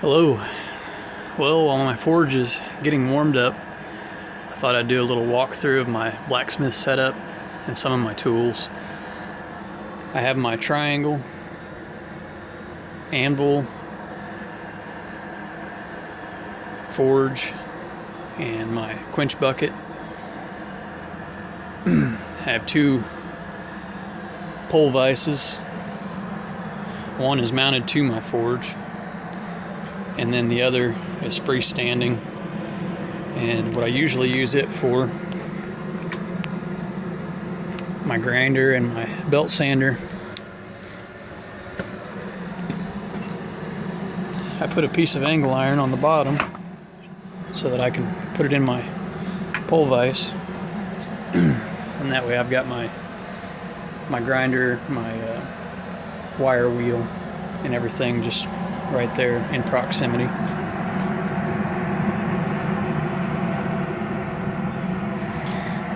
Hello. Well, while my forge is getting warmed up, I thought I'd do a little walkthrough of my blacksmith setup and some of my tools. I have my triangle, anvil, forge, and my quench bucket. I have two pole vices. One is mounted to my forge, and then the other is freestanding. And what I usually use it for, my grinder and my belt sander. I put a piece of angle iron on the bottom so that I can put it in my pole vise, and that way I've got my grinder, my wire wheel, and everything just right there in proximity.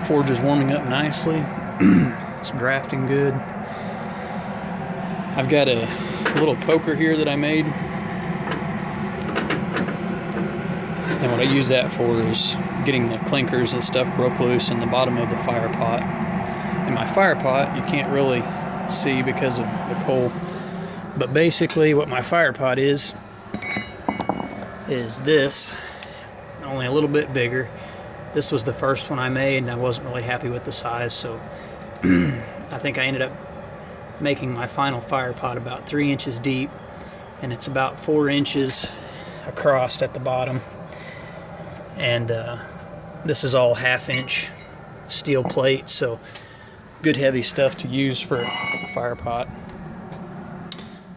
Forge is warming up nicely. It's drafting good. I've got a little poker here that I made, and what I use that for is getting the clinkers and stuff broke loose in the bottom of the fire pot. And my fire pot you can't really see because of the coal, but basically what my fire pot is this, only a little bit bigger. This was the first one I made, and I wasn't really happy with the size, so I think I ended up making my final fire pot about 3 inches deep, and it's about 4 inches across at the bottom. And this is all 1/2 inch steel plate, so good heavy stuff to use for a fire pot.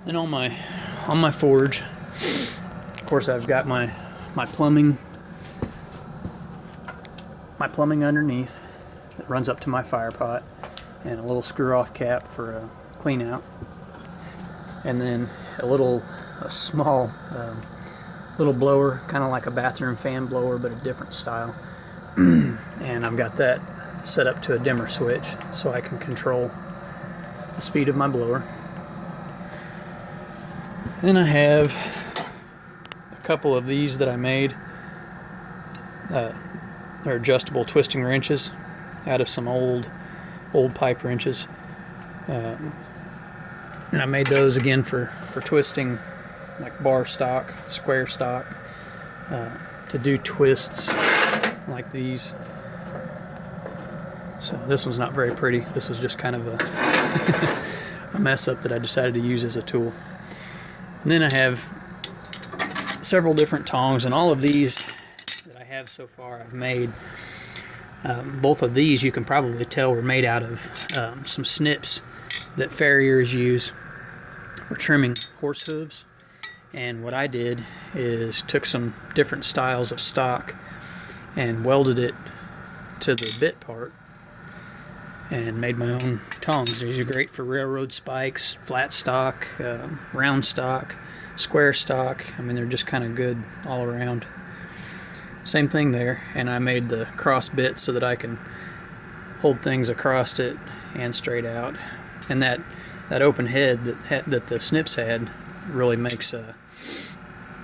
And on my forge, of course, I've got my plumbing underneath that runs up to my fire pot, and a little screw off cap for a clean out, and then a small little blower, kind of like a bathroom fan blower but a different style. And I've got that set up to a dimmer switch so I can control the speed of my blower. Then I have a couple of these that I made. They're adjustable twisting wrenches out of some old pipe wrenches, and I made those again for twisting like bar stock, square stock, to do twists like these. So this one's not very pretty. This was just kind of a mess up that I decided to use as a tool. And then I have several different tongs, and all of these that I have so far I've made. Both of these you can probably tell were made out of some snips that farriers use for trimming horse hooves. And what I did is took some different styles of stock and welded it to the bit part and made my own tongs. These are great for railroad spikes, flat stock, round stock, square stock. I mean, they're just kind of good all around. Same thing there, and I made the cross bit so that I can hold things across it and straight out. And that open head that the snips had really makes a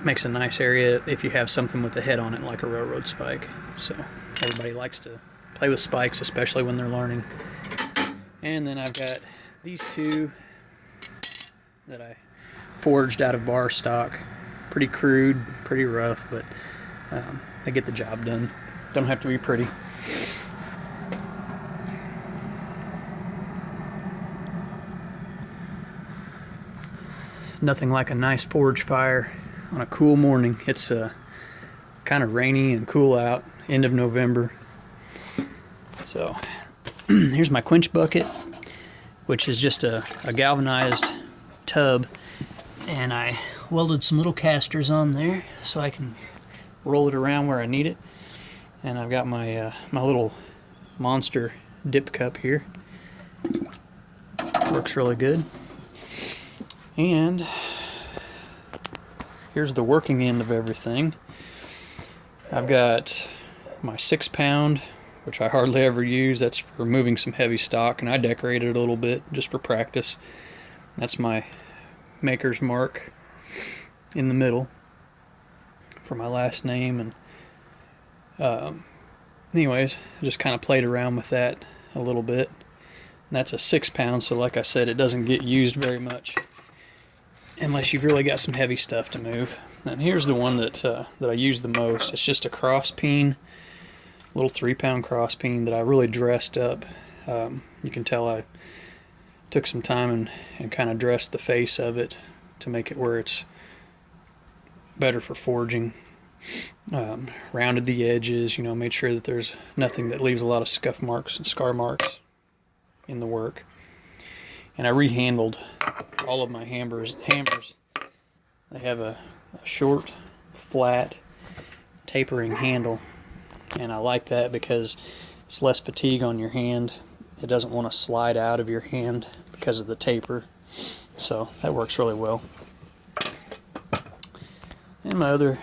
nice area if you have something with the head on it like a railroad spike. So everybody likes to play with spikes, especially when they're learning. And then I've got these two that I forged out of bar stock. Pretty crude, pretty rough, but they get the job done. Don't have to be pretty. Nothing like a nice forge fire on a cool morning. It's kind of rainy and cool out, end of November. So here's my quench bucket, which is just a galvanized tub, and I welded some little casters on there so I can roll it around where I need it. And I've got my my little monster dip cup here. Works really good. And here's the working end of everything. I've got my 6-pound, which I hardly ever use. That's for moving some heavy stock, and I decorated it a little bit just for practice. That's my maker's mark in the middle. for my last name. And anyways, I just kind of played around with that a little bit. And that's a 6-pound, so like I said, it doesn't get used very much unless you've really got some heavy stuff to move. And here's the one that I use the most. It's just a cross peen, little 3-pound cross peen that I really dressed up. You can tell I took some time and kind of dressed the face of it to make it where it's better for forging. Rounded the edges, made sure that there's nothing that leaves a lot of scuff marks and scar marks in the work. And I rehandled all of my hammers. They have a short, flat, tapering handle, and I like that because it's less fatigue on your hand. It doesn't want to slide out of your hand because of the taper, so that works really well. And my other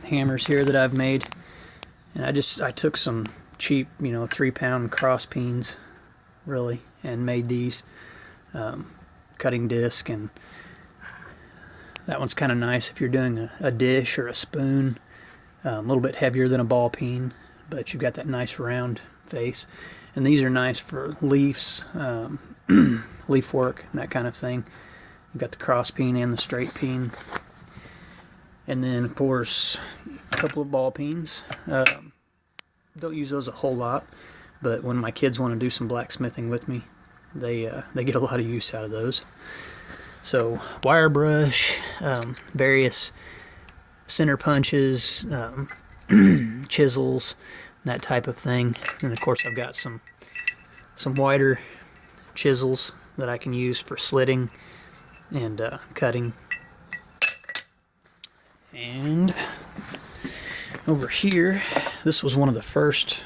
hammers here that I've made, and I took some cheap 3-pound cross peens really and made these cutting disc, and that one's kind of nice if you're doing a dish or a spoon. A little bit heavier than a ball peen, but you've got that nice round face. And these are nice for leaves, leaf work, and that kind of thing. You've got the cross peen and the straight peen. And then, of course, a couple of ball peens. Don't use those a whole lot, but when my kids want to do some blacksmithing with me, they get a lot of use out of those. So wire brush, various center punches, chisels, that type of thing. And of course I've got some wider chisels that I can use for slitting and cutting. And over here, this was one of the first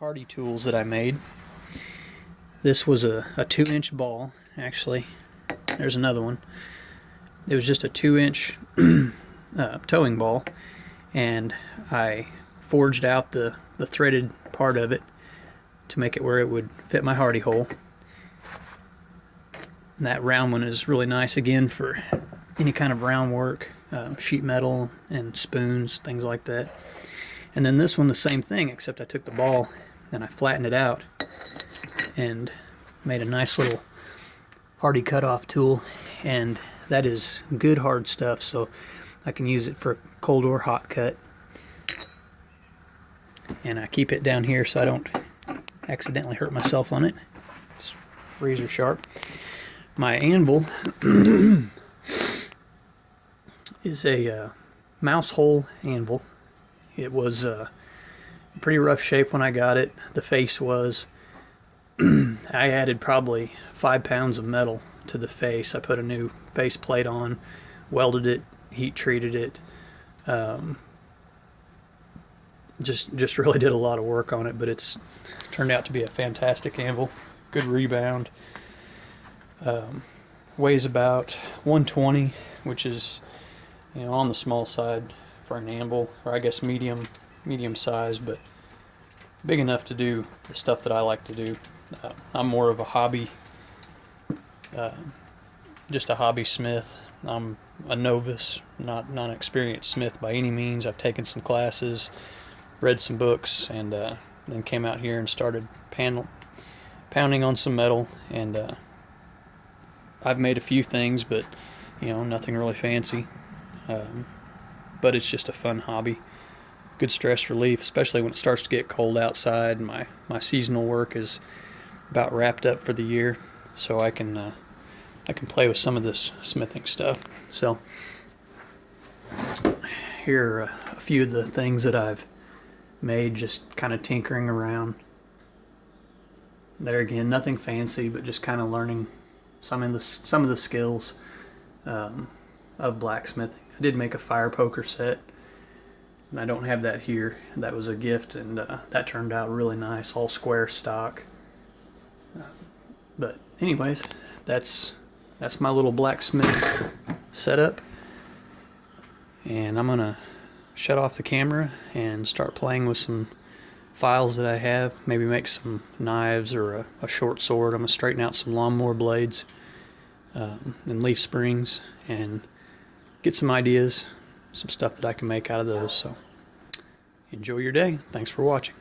Hardy tools that I made. This was a 2-inch ball, actually. There's another one. It was just a 2-inch towing ball, and I forged out the threaded part of it to make it where it would fit my Hardy hole. And that round one is really nice again for any kind of round work, sheet metal and spoons, things like that. And then this one, the same thing, except I took the ball and I flattened it out and made a nice little Hardy cutoff tool, and that is good hard stuff, so I can use it for cold or hot cut. And I keep it down here so I don't accidentally hurt myself on it. It's razor sharp. My anvil is a mouse hole anvil. It was pretty rough shape when I got it. The face was. I added probably 5 pounds of metal to the face. I put a new face plate on, welded it, heat treated it. Just really did a lot of work on it, but it's turned out to be a fantastic anvil. Good rebound. Weighs about 120, which is on the small side for an anvil, or I guess medium size, but big enough to do the stuff that I like to do. I'm more of a hobby, just a hobby smith. I'm a novice, not an experienced smith by any means. I've taken some classes, read some books, and then came out here and started pounding on some metal. And I've made a few things, but nothing really fancy. But it's just a fun hobby. Good stress relief, especially when it starts to get cold outside. My seasonal work is about wrapped up for the year, so I can play with some of this smithing stuff. So here are a few of the things that I've made, just kind of tinkering around. There again, nothing fancy, but just kind of learning some of the skills of blacksmithing. I did make a fire poker set, and I don't have that here. That was a gift, and that turned out really nice, all square stock. But anyways, that's my little blacksmith setup, and I'm gonna shut off the camera and start playing with some files that I have. Maybe make some knives or a short sword. I'm gonna straighten out some lawnmower blades and leaf springs and get some ideas some stuff that I can make out of those. So enjoy your day. Thanks for watching.